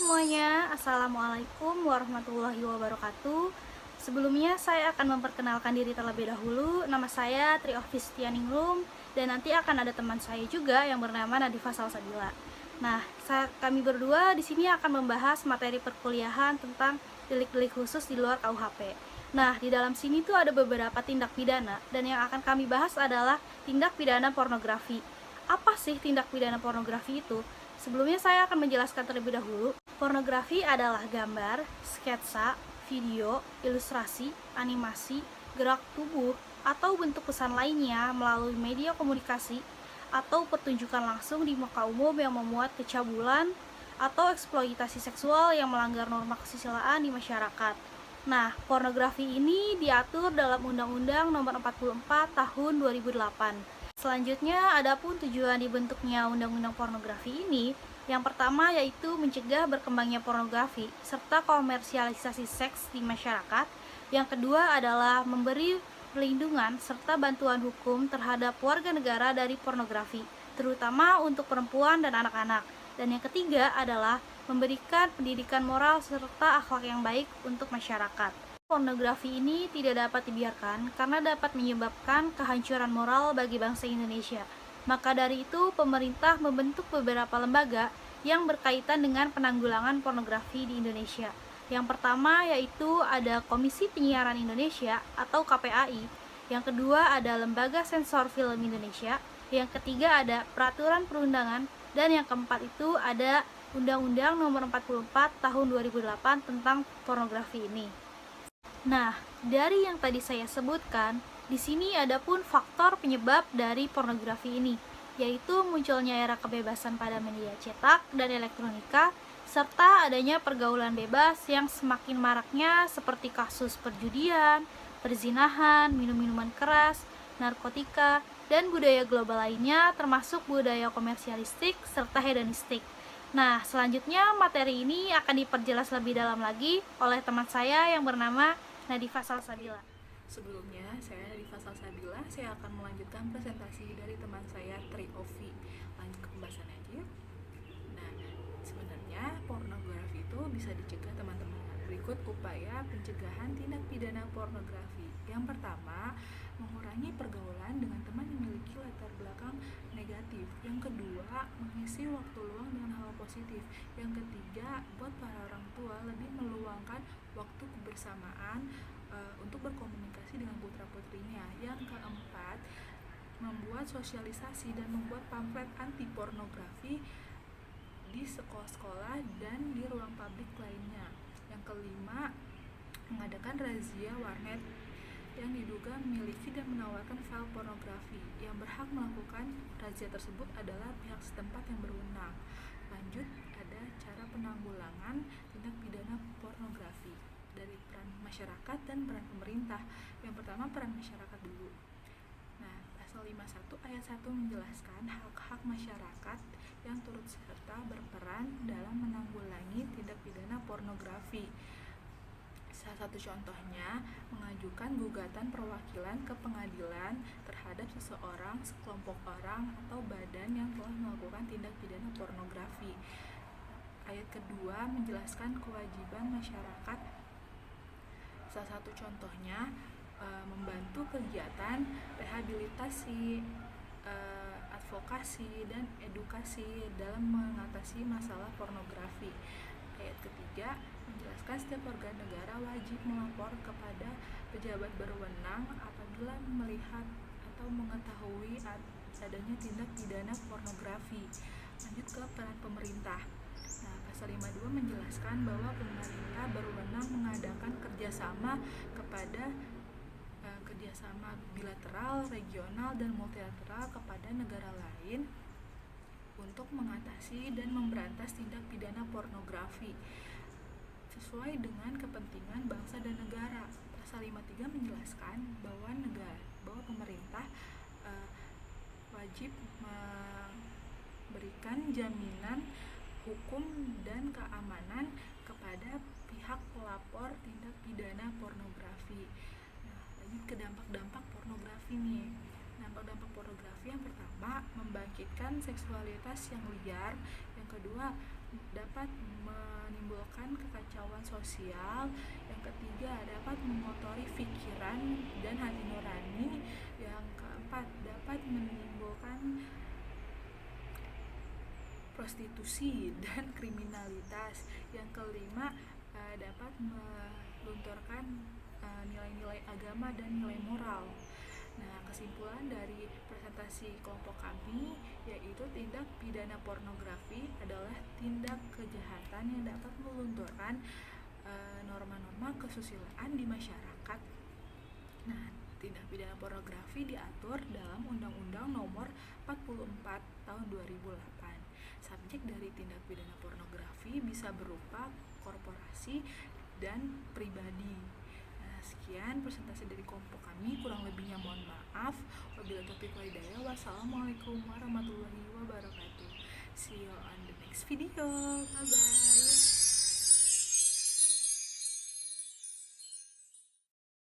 semuanya, Assalamualaikum warahmatullahi wabarakatuh. Sebelumnya saya akan memperkenalkan diri terlebih dahulu. Nama saya Trioffistianingrum dan nanti akan ada teman saya juga yang bernama Nadifa Salsabila. Nah, kami berdua di sini akan membahas materi perkuliahan tentang delik-delik khusus di luar KUHP. Nah, di dalam sini tuh ada beberapa tindak pidana dan yang akan kami bahas adalah tindak pidana pornografi. Apa sih tindak pidana pornografi itu? Sebelumnya saya akan menjelaskan terlebih dahulu. Pornografi adalah gambar, sketsa, video, ilustrasi, animasi, gerak tubuh, atau bentuk pesan lainnya melalui media komunikasi atau pertunjukan langsung di muka umum yang memuat kecabulan atau eksploitasi seksual yang melanggar norma kesusilaan di masyarakat. Nah, pornografi ini diatur dalam Undang-Undang Nomor 44 Tahun 2008. Selanjutnya, adapun tujuan dibentuknya undang-undang pornografi ini, yang pertama yaitu mencegah berkembangnya pornografi serta komersialisasi seks di masyarakat. Yang kedua adalah memberi perlindungan serta bantuan hukum terhadap warga negara dari pornografi, terutama untuk perempuan dan anak-anak. Dan yang ketiga adalah memberikan pendidikan moral serta akhlak yang baik untuk masyarakat. Pornografi ini tidak dapat dibiarkan karena dapat menyebabkan kehancuran moral bagi bangsa Indonesia. Maka dari itu, pemerintah membentuk beberapa lembaga yang berkaitan dengan penanggulangan pornografi di Indonesia. Yang pertama yaitu ada Komisi Penyiaran Indonesia atau KPAI. Yang kedua ada Lembaga Sensor Film Indonesia. Yang ketiga ada Peraturan Perundangan. Dan yang keempat itu ada Undang-Undang Nomor 44 Tahun 2008 tentang pornografi ini. Nah, dari yang tadi saya sebutkan, di sini ada pun faktor penyebab dari pornografi ini, yaitu munculnya era kebebasan pada media cetak dan elektronika, serta adanya pergaulan bebas yang semakin maraknya seperti kasus perjudian, perzinahan, minum-minuman keras, narkotika, dan budaya global lainnya termasuk budaya komersialistik serta hedonistik. Nah, selanjutnya materi ini akan diperjelas lebih dalam lagi oleh teman saya yang bernama Nadifa Salsabila. Sebelumnya, saya Nadifa Salsabila. Saya akan melanjutkan presentasi dari teman saya Trioffi. Lanjut ke pembahasannya aja yuk. Nah, sebenarnya pornografi itu bisa dicegah teman-teman. Berikut upaya pencegahan tindak pidana pornografi. Yang pertama, mengurangi pergaulan dengan teman yang memiliki latar belakang negatif. Yang kedua, mengisi waktu luang dengan hal positif. Yang ketiga, buat para orang tua lebih meluangkan waktu kebersamaan untuk berkomunikasi dengan putra-putrinya. Yang keempat, membuat sosialisasi dan membuat pamflet anti pornografi di sekolah-sekolah dan di ruang publik lainnya. Yang kelima, mengadakan razia warnet yang diduga memiliki dan menawarkan file pornografi. Yang berhak melakukan razia tersebut adalah pihak setempat yang berwenang. Lanjut, ada cara penanggulangan tindak pidana pornografi dari peran masyarakat dan peran pemerintah. Yang pertama, peran masyarakat dulu. Nah, pasal 51 ayat 1 menjelaskan hak-hak masyarakat yang turut serta berperan dalam menanggulangi tindak pidana pornografi. Salah satu contohnya, mengajukan gugatan perwakilan ke pengadilan terhadap seseorang, sekelompok orang, atau badan yang telah melakukan tindak pidana pornografi. Ayat kedua menjelaskan kewajiban masyarakat. Salah satu contohnya, membantu kegiatan rehabilitasi, advokasi, dan edukasi dalam mengatasi masalah pornografi. Ayat ketiga menjelaskan setiap warga negara wajib melapor kepada pejabat berwenang apabila melihat atau mengetahui adanya tindak pidana pornografi. Lanjut ke peran pemerintah. Nah, pasal 52 menjelaskan bahwa pemerintah berwenang mengadakan kerjasama kerjasama bilateral, regional, dan multilateral kepada negara lain untuk mengatasi dan memberantas tindak pidana pornografi sesuai dengan kepentingan bangsa dan negara. Pasal 53 menjelaskan bahwa pemerintah wajib memberikan jaminan hukum dan keamanan kepada pihak pelapor tindak pidana pornografi. Nah, lanjut ke dampak-dampak pornografi nih. Dampak-dampak pornografi yang pertama, membangkitkan seksualitas yang liar. Yang kedua, dapat menimbulkan menimbulkan kekacauan sosial. Yang ketiga, dapat mengotori pikiran dan hati nurani. Yang keempat, dapat menimbulkan prostitusi dan kriminalitas. Yang kelima, dapat melunturkan nilai-nilai agama dan nilai moral. Nah, kesimpulan dari presentasi kelompok kami yaitu tindak pidana pornografi adalah tindak kejahatan yang dapat melunturkan norma-norma kesusilaan di masyarakat. Nah, tindak pidana pornografi diatur dalam Undang-Undang Nomor 44 Tahun 2008. Subjek dari tindak pidana pornografi bisa berupa korporasi dan pribadi. Nah, sekian presentasi dari kelompok kami, kurang lebihnya mohon maaf. Wabillahi taufiq wal hidayah. Wassalamualaikum warahmatullahi wabarakatuh. See you on the next video. Bye bye.